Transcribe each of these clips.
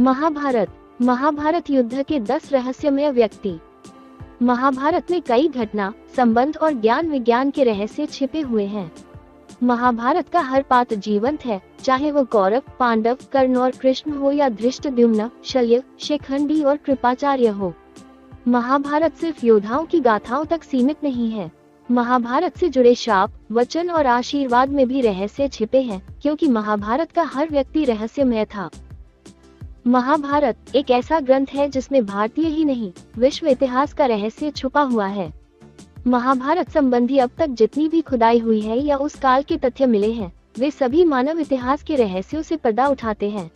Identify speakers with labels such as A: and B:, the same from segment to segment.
A: महाभारत युद्ध के 10 रहस्यमय व्यक्ति। महाभारत में कई घटना, संबंध और ज्ञान विज्ञान के रहस्य छिपे हुए हैं। महाभारत का हर पात्र जीवंत है, चाहे वो कौरव, पांडव, कर्ण और कृष्ण हो या धृष्टद्युम्न, शल्य, शिखंडी और कृपाचार्य हो। महाभारत सिर्फ योद्धाओं की गाथाओं तक सीमित नहीं है। महाभारत से जुड़े शाप, वचन और आशीर्वाद में भी रहस्य छिपे हैं, क्योंकि महाभारत का हर व्यक्ति रहस्यमय था। महाभारत एक ऐसा ग्रंथ है जिसमें भारतीय ही नहीं, विश्व इतिहास का रहस्य छुपा हुआ है। महाभारत संबंधी अब तक जितनी भी खुदाई हुई है या उस काल के तथ्य मिले हैं, वे सभी मानव इतिहास के रहस्यों से पर्दा उठाते हैं।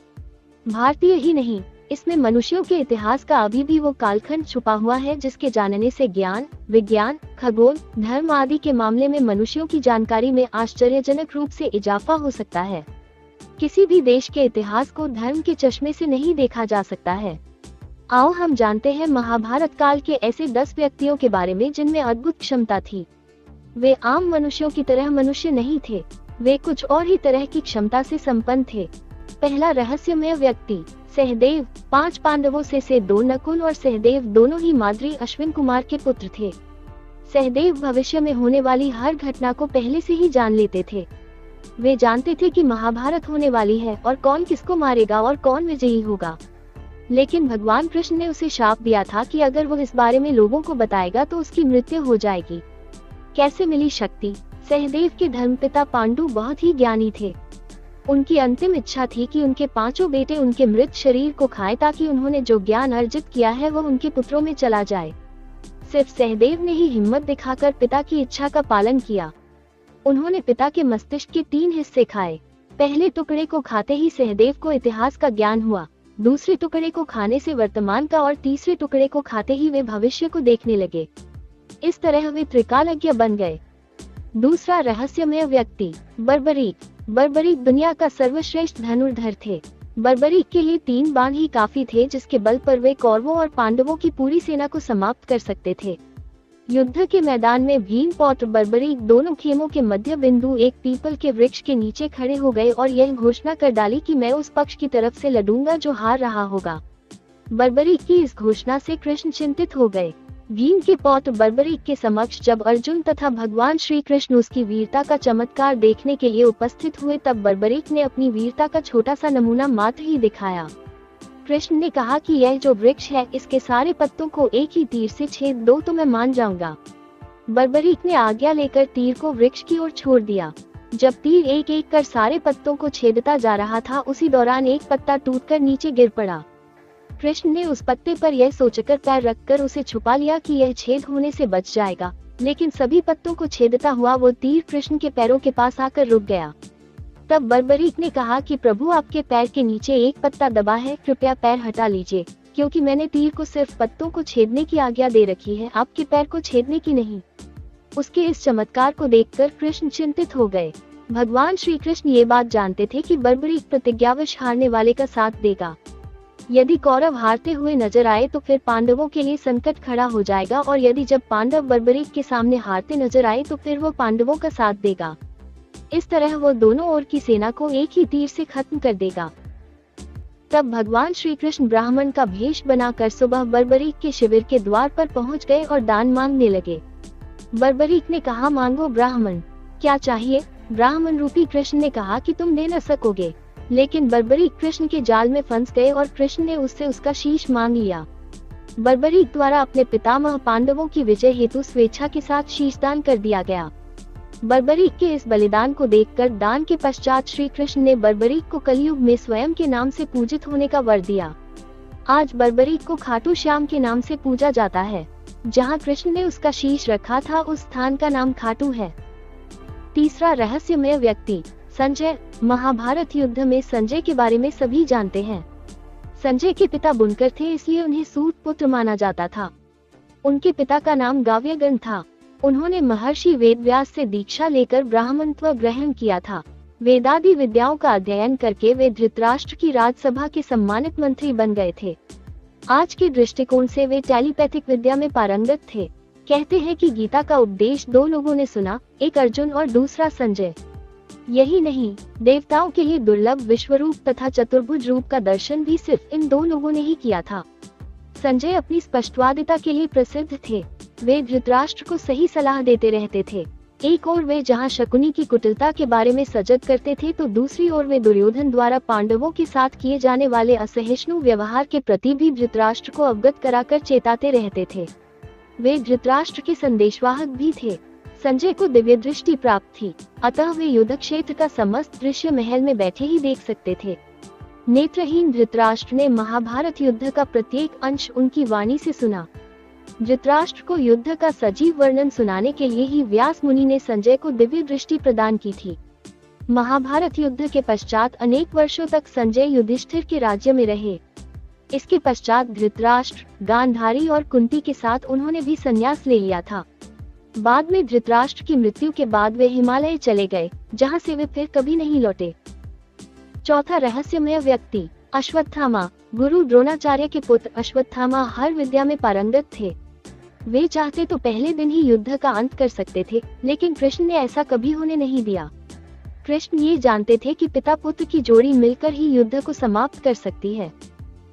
A: भारतीय ही नहीं, इसमें मनुष्यों के इतिहास का अभी भी वो कालखंड छुपा हुआ है जिसके जानने से ज्ञान, विज्ञान, खगोल, धर्म आदि के मामले में मनुष्यों की जानकारी में आश्चर्यजनक रूप से इजाफा हो सकता है। किसी भी देश के इतिहास को धर्म के चश्मे से नहीं देखा जा सकता है। आओ हम जानते हैं महाभारत काल के ऐसे 10 व्यक्तियों के बारे में जिनमें अद्भुत क्षमता थी। वे आम मनुष्यों की तरह मनुष्य नहीं थे, वे कुछ और ही तरह की क्षमता से संपन्न थे। पहला रहस्यमय व्यक्ति, सहदेव। 5 पांडवों से 2 नकुल और सहदेव दोनों ही माद्री अश्विन कुमार के पुत्र थे। सहदेव भविष्य में होने वाली हर घटना को पहले से ही जान लेते थे। वे जानते थे कि महाभारत होने वाली है और कौन किसको मारेगा और कौन विजयी होगा। लेकिन भगवान कृष्ण ने उसे शाप दिया था कि अगर वो इस बारे में लोगों को बताएगा तो उसकी मृत्यु हो जाएगी। कैसे मिली शक्ति? सहदेव के धर्मपिता पांडु बहुत ही ज्ञानी थे। उनकी अंतिम इच्छा थी कि उनके 5 बेटे उनके मृत शरीर को खाएं ताकि उन्होंने जो ज्ञान अर्जित किया है वो उनके पुत्रों में चला जाए। सिर्फ सहदेव ने ही हिम्मत दिखाकर पिता की इच्छा का पालन किया। उन्होंने पिता के मस्तिष्क के 3 हिस्से खाए। पहले टुकड़े को खाते ही सहदेव को इतिहास का ज्ञान हुआ, दूसरे टुकड़े को खाने से वर्तमान का और तीसरे टुकड़े को खाते ही वे भविष्य को देखने लगे। इस तरह वे त्रिकालज्ञ बन गए। दूसरा रहस्यमय व्यक्ति, बर्बरीक। बर्बरीक दुनिया का सर्वश्रेष्ठ धनुर्धर थे। बर्बरीक के लिए 3 बाण ही काफी थे जिसके बल पर वे कौरवों और पांडवों की पूरी सेना को समाप्त कर सकते थे। युद्ध के मैदान में भीम पौत्र बर्बरीक दोनों खेमों के मध्य बिंदु एक पीपल के वृक्ष के नीचे खड़े हो गए और यह घोषणा कर डाली कि मैं उस पक्ष की तरफ से लड़ूंगा जो हार रहा होगा। बर्बरीक की इस घोषणा से कृष्ण चिंतित हो गए। भीम के पौत्र बर्बरीक के समक्ष जब अर्जुन तथा भगवान श्री कृष्ण उसकी वीरता का चमत्कार देखने के लिए उपस्थित हुए तब बर्बरीक ने अपनी वीरता का छोटा सा नमूना मात्र ही दिखाया। कृष्ण ने कहा कि यह जो वृक्ष है इसके सारे पत्तों को एक ही तीर से छेद दो तो मैं मान जाऊंगा। बर्बरीक ने आज्ञा लेकर तीर को वृक्ष की ओर छोड़ दिया। जब तीर एक एक कर सारे पत्तों को छेदता जा रहा था उसी दौरान एक पत्ता टूटकर नीचे गिर पड़ा। कृष्ण ने उस पत्ते पर यह सोचकर पैर रखकर उसे छुपा लिया कि यह छेद होने से बच जाएगा, लेकिन सभी पत्तों को छेदता हुआ वो तीर कृष्ण के पैरों के पास आकर रुक गया। तब बर्बरीक ने कहा कि प्रभु आपके पैर के नीचे एक पत्ता दबा है, कृपया पैर हटा लीजिए, क्योंकि मैंने तीर को सिर्फ पत्तों को छेदने की आज्ञा दे रखी है, आपके पैर को छेदने की नहीं। उसके इस चमत्कार को देखकर कृष्ण चिंतित हो गए। भगवान श्री कृष्ण ये बात जानते थे कि बर्बरीक प्रतिज्ञावश हारने वाले का साथ देगा। यदि कौरव हारते हुए नजर आए तो फिर पांडवों के लिए संकट खड़ा हो जाएगा और यदि जब पांडव बर्बरीक के सामने हारते नजर आए तो फिर वो पांडवों का साथ देगा। इस तरह वो दोनों ओर की सेना को एक ही तीर से खत्म कर देगा। तब भगवान श्री कृष्ण ब्राह्मण का भेष बनाकर सुबह बर्बरीक के शिविर के द्वार पर पहुंच गए और दान मांगने लगे। बर्बरीक ने कहा, मांगो ब्राह्मण, क्या चाहिए? ब्राह्मण रूपी कृष्ण ने कहा कि तुम दे न सकोगे, लेकिन बर्बरीक कृष्ण के जाल में फंस गए और कृष्ण ने उससे उसका शीश मांग लिया। बर्बरीक द्वारा अपने पितामह पांडवों की विजय हेतु स्वेच्छा के साथ शीशदान कर दिया गया। बर्बरीक के इस बलिदान को देखकर दान के पश्चात श्री कृष्ण ने बर्बरीक को कलयुग में स्वयं के नाम से पूजित होने का वर दिया। आज बर्बरीक को खाटू श्याम के नाम से पूजा जाता है। जहां कृष्ण ने उसका शीश रखा था उस स्थान का नाम खाटू है। तीसरा रहस्यमय व्यक्ति, संजय। महाभारत युद्ध में संजय के बारे में सभी जानते हैं। संजय के पिता बुनकर थे, इसलिए उन्हें सूत पुत्र माना जाता था। उनके पिता का नाम गाव्यगण था। उन्होंने महर्षि वेदव्यास से दीक्षा लेकर ब्राह्मणत्व ग्रहण किया था। वेदादि विद्याओं का अध्ययन करके वे धृतराष्ट्र की राजसभा के सम्मानित मंत्री बन गए थे। आज के दृष्टिकोण से वे टेलीपैथिक विद्या में पारंगत थे। कहते हैं कि गीता का उपदेश 2 लोगों ने सुना, एक अर्जुन और दूसरा संजय। यही नहीं, देवताओं के लिए दुर्लभ विश्वरूप तथा चतुर्भुज रूप का दर्शन भी सिर्फ इन दो लोगों ने ही किया था। संजय अपनी स्पष्टवादिता के लिए प्रसिद्ध थे। वे धृतराष्ट्र को सही सलाह देते रहते थे। एक ओर वे जहां शकुनी की कुटिलता के बारे में सजग करते थे, तो दूसरी ओर वे दुर्योधन द्वारा पांडवों के साथ किए जाने वाले असहिष्णु व्यवहार के प्रति भी धृतराष्ट्र को अवगत कराकर चेताते रहते थे। वे धृतराष्ट्र के संदेशवाहक भी थे। संजय को दिव्य दृष्टि प्राप्त थी, अतः वे युद्ध क्षेत्र का समस्त दृश्य महल में बैठे ही देख सकते थे। नेत्रहीन धृतराष्ट्र ने महाभारत युद्ध का प्रत्येक अंश उनकी वाणी से सुना। धृतराष्ट्र को युद्ध का सजीव वर्णन सुनाने के लिए ही व्यास मुनि ने संजय को दिव्य दृष्टि प्रदान की थी। महाभारत युद्ध के पश्चात अनेक वर्षों तक संजय युधिष्ठिर के राज्य में रहे। इसके पश्चात धृतराष्ट्र, गांधारी और कुंती के साथ उन्होंने भी संन्यास ले लिया था। बाद में धृतराष्ट्र की मृत्यु के बाद वे हिमालय चले गए, जहां से वे फिर कभी नहीं लौटे। चौथा रहस्यमय व्यक्ति, अश्वत्थामा। गुरु द्रोणाचार्य के पुत्र अश्वत्थामा हर विद्या में पारंगत थे। वे चाहते तो पहले दिन ही युद्ध का अंत कर सकते थे, लेकिन कृष्ण ने ऐसा कभी होने नहीं दिया। कृष्ण ये जानते थे कि पिता पुत्र की जोड़ी मिलकर ही युद्ध को समाप्त कर सकती है।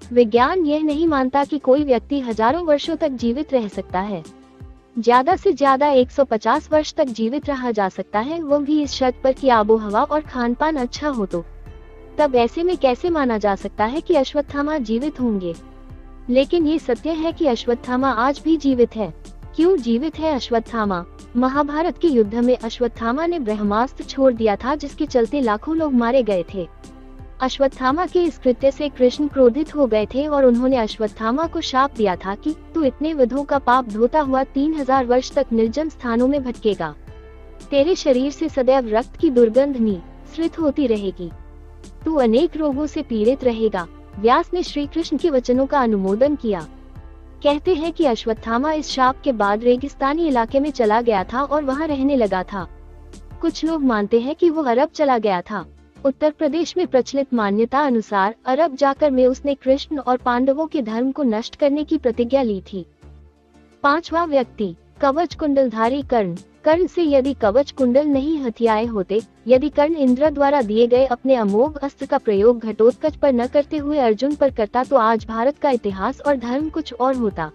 A: विज्ञान यह नहीं मानता कि कोई व्यक्ति हजारों वर्षों तक जीवित रह सकता है। ज्यादा से ज्यादा 150 वर्ष तक जीवित रहा जा सकता है, वो भी इस शर्त पर कि आबोहवा और खान पान अच्छा हो तो। तब ऐसे में कैसे माना जा सकता है कि अश्वत्थामा जीवित होंगे? लेकिन ये सत्य है कि अश्वत्थामा आज भी जीवित है। क्यों जीवित है अश्वत्थामा? महाभारत के युद्ध में अश्वत्थामा ने ब्रह्मास्त्र छोड़ दिया था, जिसके चलते लाखों लोग मारे गए थे। अश्वत्थामा के इस कृत्य से कृष्ण क्रोधित हो गए थे और उन्होंने अश्वत्थामा को शाप दिया था कि तू इतने विधों का पाप धोता हुआ 3000 वर्ष तक निर्जन स्थानों में भटकेगा। तेरे शरीर से सदैव रक्त की दुर्गंध निःसृत होती रहेगी। तू अनेक रोगों से पीड़ित रहेगा। व्यास ने श्री कृष्ण के वचनों का अनुमोदन किया। कहते हैं कि अश्वत्थामा इस शाप के बाद रेगिस्तानी इलाके में चला गया था और वहां रहने लगा था। कुछ लोग मानते हैं कि वो अरब चला गया था। उत्तर प्रदेश में प्रचलित मान्यता अनुसार अरब जाकर में उसने कृष्ण और पांडवों के धर्म को नष्ट करने की प्रतिज्ञा ली थी। पांचवा व्यक्ति, कवच कुंडलधारी कर्ण। कर्ण से यदि कवच कुंडल नहीं हथियाए होते, यदि कर्ण इंद्र द्वारा दिए गए अपने अमोघ अस्त्र का प्रयोग घटोत्कच पर न करते हुए अर्जुन पर करता, तो आज भारत का इतिहास और धर्म कुछ और होता।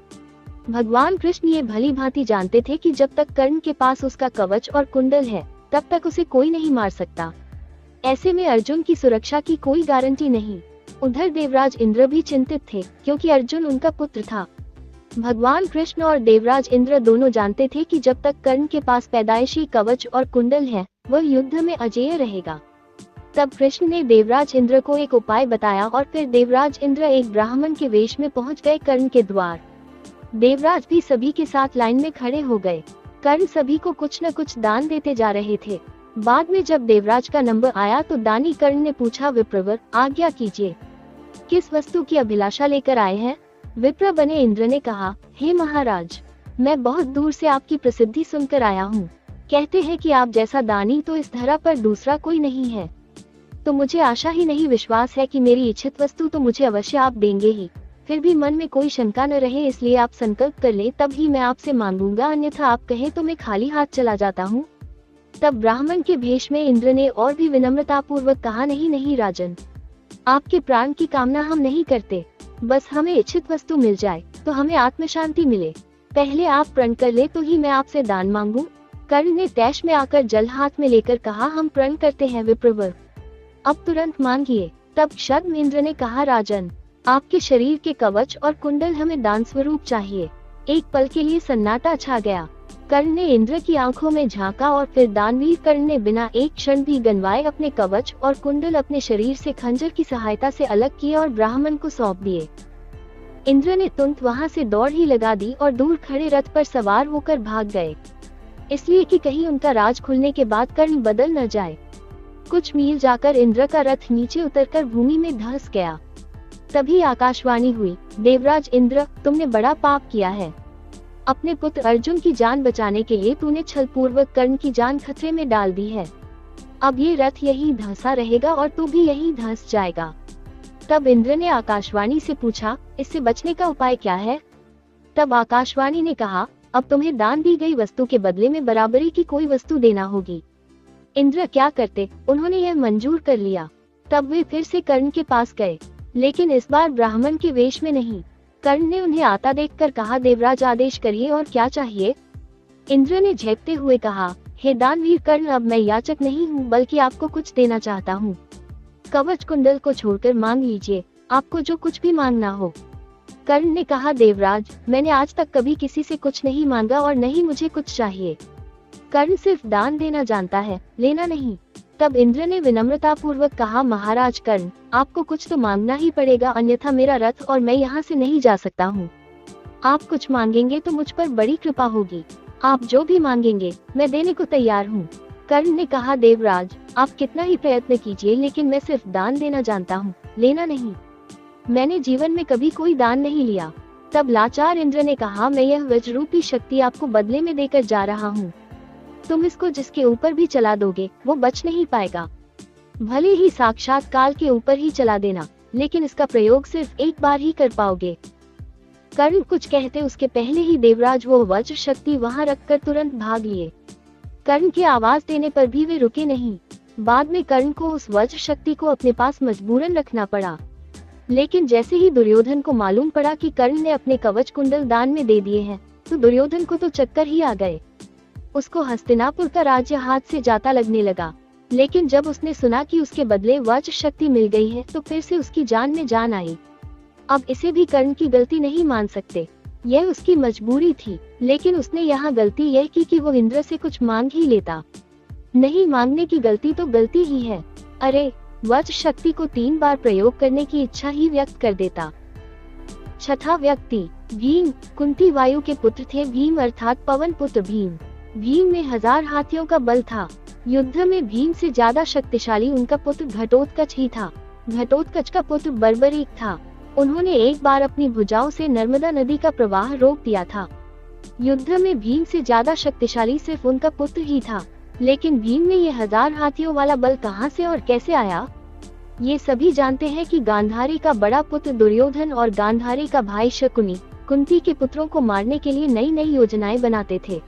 A: भगवान कृष्ण ये भली भांति जानते थे कि जब तक कर्ण के पास उसका कवच और कुंडल है, तब तक उसे कोई नहीं मार सकता। ऐसे में अर्जुन की सुरक्षा की कोई गारंटी नहीं। उधर देवराज इंद्र भी चिंतित थे, क्योंकि अर्जुन उनका पुत्र था। भगवान कृष्ण और देवराज इंद्र दोनों जानते थे कि जब तक कर्ण के पास पैदाइशी कवच और कुंडल है, वह युद्ध में अजेय रहेगा। तब कृष्ण ने देवराज इंद्र को एक उपाय बताया और फिर देवराज इंद्र एक ब्राह्मण के वेश में पहुंच गए कर्ण के द्वार। देवराज भी सभी के साथ लाइन में खड़े हो गए। कर्ण सभी को कुछ न कुछ दान देते जा रहे थे। बाद में जब देवराज का नंबर आया तो दानी कर्ण ने पूछा, विप्रवर आज्ञा कीजिए, किस वस्तु की अभिलाषा लेकर आए हैं? विप्र बने इंद्र ने कहा, हे महाराज, मैं बहुत दूर से आपकी प्रसिद्धि सुनकर आया हूँ। कहते हैं कि आप जैसा दानी तो इस धरा पर दूसरा कोई नहीं है। तो मुझे आशा ही नहीं विश्वास है कि मेरी इच्छित वस्तु तो मुझे अवश्य आप देंगे ही। फिर भी मन में कोई शंका न रहे, इसलिए आप संकल्प कर ले, तब ही मैं आपसे मांगूंगा, अन्यथा आप कहें तो मैं खाली हाथ चला जाता हूँ। तब ब्राह्मण के भेष में इंद्र ने और भी विनम्रता पूर्वक कहा, नहीं नहीं राजन, आपके प्राण की कामना हम नहीं करते, बस हमें इच्छित वस्तु मिल जाए तो हमें आत्म शांति मिले। पहले आप प्रण कर ले तो ही मैं आपसे दान मांगू। कर्ण ने तैश में आकर जल हाथ में लेकर कहा, हम प्रण करते हैं विप्रवर, अब तुरंत मांगिए। तब क्षद्म इंद्र ने कहा, राजन, आपके शरीर के कवच और कुंडल हमें दान स्वरूप चाहिए। एक पल के लिए सन्नाटा छा गया। कर्ण ने इंद्र की आंखों में झांका और फिर दानवीर कर्ण ने बिना एक क्षण भी गनवाए अपने कवच और कुंडल अपने शरीर से खंजर की सहायता से अलग किए और ब्राह्मण को सौंप दिए। इंद्र ने तुरंत वहां से दौड़ ही लगा दी और दूर खड़े रथ पर सवार होकर भाग गए, इसलिए कि कहीं उनका राज खुलने के बाद कर्ण बदल न जाए। कुछ मील जाकर इंद्र का रथ नीचे उतरकर भूमि में धंस गया। तभी आकाशवाणी हुई, देवराज इंद्र, तुमने बड़ा पाप किया है। अपने पुत्र अर्जुन की जान बचाने के लिए तूने छलपूर्वक कर्ण की जान खतरे में डाल दी है। अब ये रथ यहीं धंसा रहेगा और तू भी यहीं धंस जाएगा। तब इंद्र ने आकाशवाणी से पूछा, इससे बचने का उपाय क्या है? तब आकाशवाणी ने कहा, अब तुम्हें दान दी गई वस्तु के बदले में बराबरी की कोई वस्तु देना होगी। इंद्र क्या करते, उन्होंने यह मंजूर कर लिया। तब वे फिर से कर्ण के पास गए, लेकिन इस बार ब्राह्मण के वेश में नहीं। कर्ण ने उन्हें आता देखकर कहा, देवराज आदेश करिए, और क्या चाहिए? इंद्र ने झेपते हुए कहा, हे दानवीर कर्ण, अब मैं याचक नहीं हूँ, बल्कि आपको कुछ देना चाहता हूँ। कवच कुंडल को छोड़कर मांग लीजिए, आपको जो कुछ भी मांगना हो। कर्ण ने कहा, देवराज, मैंने आज तक कभी किसी से कुछ नहीं मांगा और न ही मुझे कुछ चाहिए। कर्ण सिर्फ दान देना जानता है, लेना नहीं। तब इंद्र ने विनम्रता पूर्वक कहा, महाराज कर्ण, आपको कुछ तो मांगना ही पड़ेगा, अन्यथा मेरा रथ और मैं यहाँ से नहीं जा सकता हूँ। आप कुछ मांगेंगे तो मुझ पर बड़ी कृपा होगी। आप जो भी मांगेंगे मैं देने को तैयार हूँ। कर्ण ने कहा, देवराज, आप कितना ही प्रयत्न कीजिए, लेकिन मैं सिर्फ दान देना जानता हूँ, लेना नहीं। मैंने जीवन में कभी कोई दान नहीं लिया। तब लाचार इंद्र ने कहा, मैं यह वज्ररूपी शक्ति आपको बदले में देकर जा रहा हूँ। तुम इसको जिसके ऊपर भी चला दोगे वो बच नहीं पाएगा। भले ही साक्षात काल के ऊपर ही चला देना, लेकिन इसका प्रयोग सिर्फ एक बार ही कर पाओगे। कर्ण कुछ कहते उसके पहले ही देवराज वो वज्र शक्ति वहां रखकर तुरंत भाग लिए। कर्ण की आवाज देने पर भी वे रुके नहीं। बाद में कर्ण को उस वज्र शक्ति को अपने पास मजबूरन रखना पड़ा। लेकिन जैसे ही दुर्योधन को मालूम पड़ा कि कर्ण ने अपने कवच कुंडल दान में दे दिए हैं, तो दुर्योधन को तो चक्कर ही आ गए। उसको हस्तिनापुर का राज्य हाथ से जाता लगने लगा। लेकिन जब उसने सुना कि उसके बदले वज्र शक्ति मिल गई है, तो फिर से उसकी जान में जान आई। अब इसे भी कर्ण की गलती नहीं मान सकते, यह उसकी मजबूरी थी। लेकिन उसने यहाँ गलती यह की कि वो इंद्र से कुछ मांग ही लेता। नहीं मांगने की गलती तो गलती ही है। अरे, वज्र शक्ति को 3 बार प्रयोग करने की इच्छा ही व्यक्त कर देता। छठा व्यक्ति भीम। कुंती वायु के पुत्र थे भीम, अर्थात पवन पुत्र भीम। भीम में 1000 हाथियों का बल था। युद्ध में भीम से ज्यादा शक्तिशाली उनका पुत्र घटोत्कच ही था। घटोत्कच का पुत्र बर्बरीक था। उन्होंने एक बार अपनी भुजाओं से नर्मदा नदी का प्रवाह रोक दिया था। युद्ध में भीम से ज्यादा शक्तिशाली सिर्फ उनका पुत्र ही था। लेकिन भीम में ये 1000 हाथियों वाला बल कहां से और कैसे आया? ये सभी जानते हैं कि गांधारी का बड़ा पुत्र दुर्योधन और गांधारी का भाई शकुनी कुंती के पुत्रों को मारने के लिए नई नई योजनाएं बनाते थे।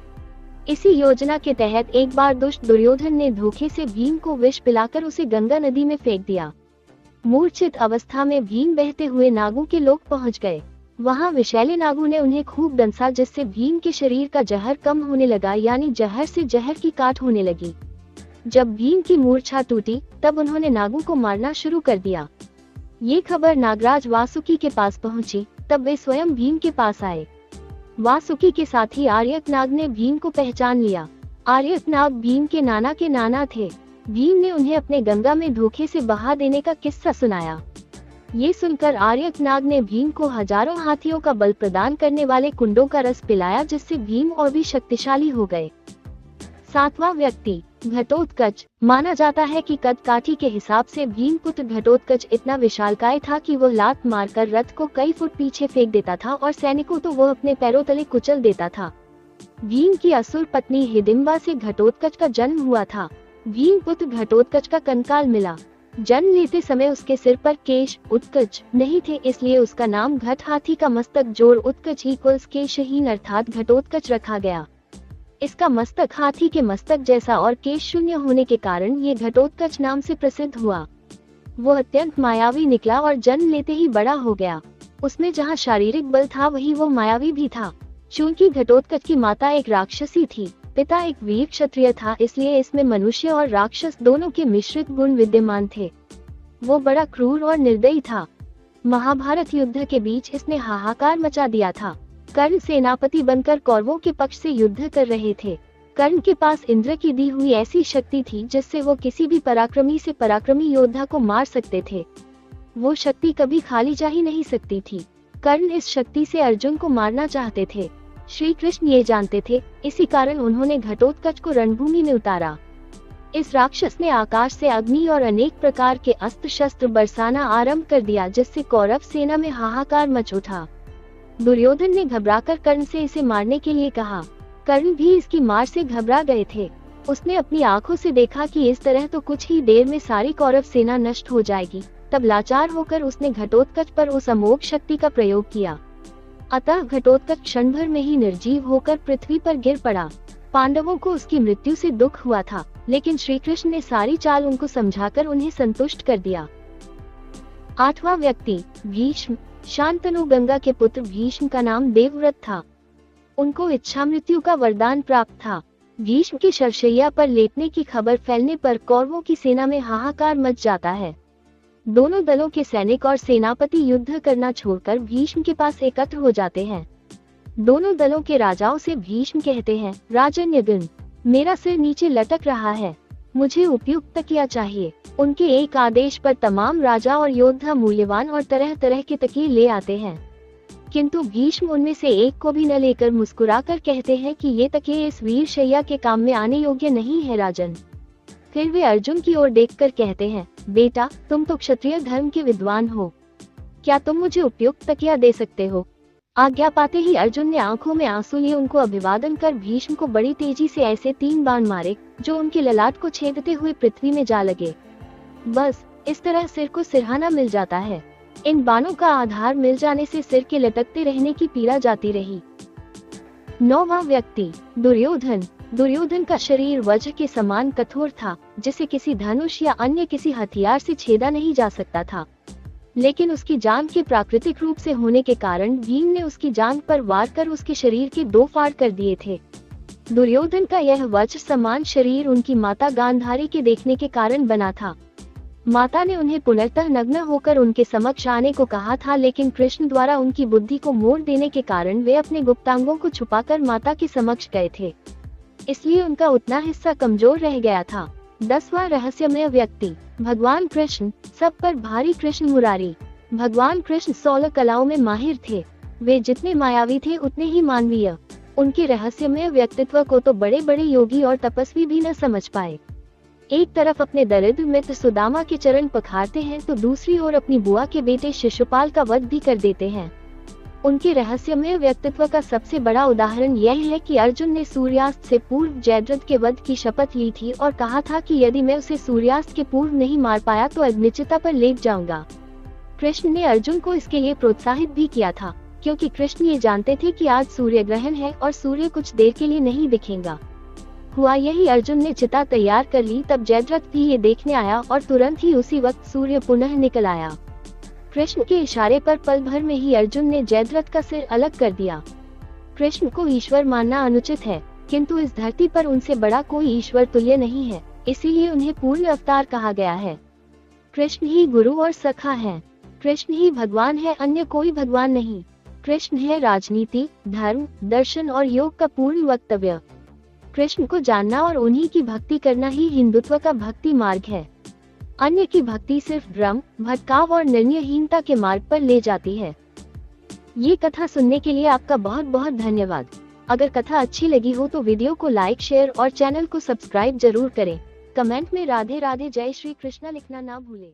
A: इसी योजना के तहत एक बार दुष्ट दुर्योधन ने धोखे से भीम को विष पिलाकर उसे गंगा नदी में फेंक दिया। मूर्छित अवस्था में भीम बहते हुए नागों के लोक पहुंच गए। वहां विषैले नागों ने उन्हें खूब दंसा, जिससे भीम के शरीर का जहर कम होने लगा, यानी जहर से जहर की काट होने लगी। जब भीम की मूर्छा टूटी, तब उन्होंने नागों को मारना शुरू कर दिया। ये खबर नागराज वासुकी के पास पहुंची। तब वे स्वयं भीम के पास आए। वासुकी के साथी आर्यक नाग ने भीम को पहचान लिया। आर्यक नाग भीम के नाना थे। भीम ने उन्हें अपने गंगा में धोखे से बहा देने का किस्सा सुनाया। ये सुनकर आर्यक नाग ने भीम को हजारों हाथियों का बल प्रदान करने वाले कुंडों का रस पिलाया, जिससे भीम और भी शक्तिशाली हो गए। सातवां व्यक्ति घटोत्कच। माना जाता है कि कद काठी के हिसाब से भीम पुत्र घटोत्कच इतना विशालकाय था कि वो लात मारकर रथ को कई फुट पीछे फेंक देता था और सैनिकों तो वो अपने पैरों तले कुचल देता था। भीम की असुर पत्नी हिडिंबा से घटोत्कच का जन्म हुआ था। भीम पुत्र घटोत्कच का कंकाल मिला। जन्म लेते समय उसके सिर पर केश उत्कच नहीं थे, इसलिए उसका नाम घट हाथी का मस्तक जोड़ उत्कच इक्वल्स केशहीन अर्थात घटोत्कच रखा गया। इसका मस्तक हाथी के मस्तक जैसा और केश शून्य होने के कारण ये घटोत्कच नाम से प्रसिद्ध हुआ। वो अत्यंत मायावी निकला और जन्म लेते ही बड़ा हो गया। उसमें जहाँ शारीरिक बल था वही वो मायावी भी था। चूंकि घटोत्कच की माता एक राक्षसी थी, पिता एक वीर क्षत्रिय था, इसलिए इसमें मनुष्य और राक्षस दोनों के मिश्रित गुण विद्यमान थे। वो बड़ा क्रूर और निर्दयी था। महाभारत युद्ध के बीच इसने हाहाकार मचा दिया था। कर्ण सेनापति बनकर कौरवों के पक्ष से युद्ध कर रहे थे। कर्ण के पास इंद्र की दी हुई ऐसी शक्ति थी जिससे वो किसी भी पराक्रमी से पराक्रमी योद्धा को मार सकते थे। वो शक्ति कभी खाली जा ही नहीं सकती थी। कर्ण इस शक्ति से अर्जुन को मारना चाहते थे। श्री कृष्ण ये जानते थे, इसी कारण उन्होंने घटोत्कच को रणभूमि में उतारा। इस राक्षस ने आकाश से अग्नि और अनेक प्रकार के अस्त्र शस्त्र बरसाना आरंभ कर दिया, जिससे कौरव सेना में हाहाकार मच उठा। दुर्योधन ने घबराकर कर्ण से इसे मारने के लिए कहा। कर्ण भी इसकी मार से घबरा गए थे। उसने अपनी आंखों से देखा कि इस तरह तो कुछ ही देर में सारी कौरव सेना नष्ट हो जाएगी। तब लाचार होकर उसने घटोत्कच पर उस अमोघ शक्ति का प्रयोग किया। अतः घटोत्कच क्षण भर में ही निर्जीव होकर पृथ्वी पर गिर पड़ा। पांडवों को उसकी मृत्यु से दुख हुआ था, लेकिन श्री कृष्ण ने सारी चाल उनको समझाकर उन्हें संतुष्ट कर दिया। 8वां व्यक्ति भीष्म। शांतनु गंगा के पुत्र भीष्म का नाम देवव्रत था। उनको इच्छा मृत्यु का वरदान प्राप्त था। भीष्म की शरशैया पर लेटने की खबर फैलने पर कौरवों की सेना में हाहाकार मच जाता है। दोनों दलों के सैनिक और सेनापति युद्ध करना छोड़कर भीष्म के पास एकत्र हो जाते हैं। दोनों दलों के राजाओं से भीष्म कहते हैं, राजन्यगण, मेरा सिर नीचे लटक रहा है, मुझे उपयुक्त तकिया चाहिए। उनके एक आदेश पर तमाम राजा और योद्धा मूल्यवान और तरह तरह के तकिए ले आते हैं, किंतु भीष्म उनमें से एक को भी न लेकर मुस्कुराकर कहते हैं कि ये तकिए इस वीर शैया के काम में आने योग्य नहीं है राजन। फिर वे अर्जुन की ओर देखकर कहते हैं, बेटा, तुम तो क्षत्रिय धर्म के विद्वान हो, क्या तुम मुझे उपयुक्त तकिया दे सकते हो? आज्ञा पाते ही अर्जुन ने आंखों में आंसू लिए उनको अभिवादन कर भीष्म को बड़ी तेजी से ऐसे 3 बाण मारे जो उनके ललाट को छेदते हुए पृथ्वी में जा लगे। बस इस तरह सिर को सिरहाना मिल जाता है। इन बाणों का आधार मिल जाने से सिर के लटकते रहने की पीड़ा जाती रही। 9वां व्यक्ति दुर्योधन। दुर्योधन का शरीर वज्र के समान कठोर था, जिसे किसी धनुष या अन्य किसी हथियार से छेदा नहीं जा सकता था, लेकिन उसकी जांघ के प्राकृतिक रूप से होने के कारण भीम ने उसकी जांघ पर वार कर उसके शरीर के 2 फाड़ कर दिए थे। दुर्योधन का यह वज्र समान शरीर उनकी माता गांधारी के देखने के कारण बना था। माता ने उन्हें पुनर्तः नग्न होकर उनके समक्ष आने को कहा था, लेकिन कृष्ण द्वारा उनकी बुद्धि को मोड़ देने के कारण वे अपने गुप्तांगों को छुपाकर माता के समक्ष गए थे, इसलिए उनका उतना हिस्सा कमजोर रह गया था। 10वां रहस्यमय व्यक्ति भगवान कृष्ण। सब पर भारी कृष्ण मुरारी। भगवान कृष्ण 16 कलाओं में माहिर थे। वे जितने मायावी थे उतने ही मानवीय। उनके रहस्यमय व्यक्तित्व को तो बड़े बड़े योगी और तपस्वी भी न समझ पाए। एक तरफ अपने दरिद्र मित्र सुदामा के चरण पखारते हैं तो दूसरी ओर अपनी बुआ के बेटे शिशुपाल का वध भी कर देते हैं। उनके रहस्यमय व्यक्तित्व का सबसे बड़ा उदाहरण यह है कि अर्जुन ने सूर्यास्त से पूर्व जयद्रथ के वध की शपथ ली थी और कहा था कि यदि मैं उसे सूर्यास्त के पूर्व नहीं मार पाया तो अग्निचिता पर लेट जाऊंगा। कृष्ण ने अर्जुन को इसके लिए प्रोत्साहित भी किया था, क्योंकि कृष्ण ये जानते थे कि आज सूर्य ग्रहण है और सूर्य कुछ देर के लिए नहीं दिखेगा। हुआ यही, अर्जुन ने चिता तैयार कर ली, तब जयद्रथ भी ये देखने आया और तुरंत ही उसी वक्त सूर्य पुनः निकल आया। कृष्ण के इशारे पर पल भर में ही अर्जुन ने जयद्रथ का सिर अलग कर दिया। कृष्ण को ईश्वर मानना अनुचित है, किंतु इस धरती पर उनसे बड़ा कोई ईश्वर तुल्य नहीं है, इसीलिए उन्हें पूर्ण अवतार कहा गया है। कृष्ण ही गुरु और सखा है। कृष्ण ही भगवान है, अन्य कोई भगवान नहीं। कृष्ण है राजनीति, धर्म, दर्शन और योग का पूर्ण वक्तव्य। कृष्ण को जानना और उन्हीं की भक्ति करना ही हिंदुत्व का भक्ति मार्ग है। अन्य की भक्ति सिर्फ भ्रम, भटकाव और निर्णयहीनता के मार्ग पर ले जाती है। ये कथा सुनने के लिए आपका बहुत बहुत धन्यवाद। अगर कथा अच्छी लगी हो तो वीडियो को लाइक, शेयर और चैनल को सब्सक्राइब जरूर करें। कमेंट में राधे राधे जय श्री कृष्णा लिखना ना भूलें।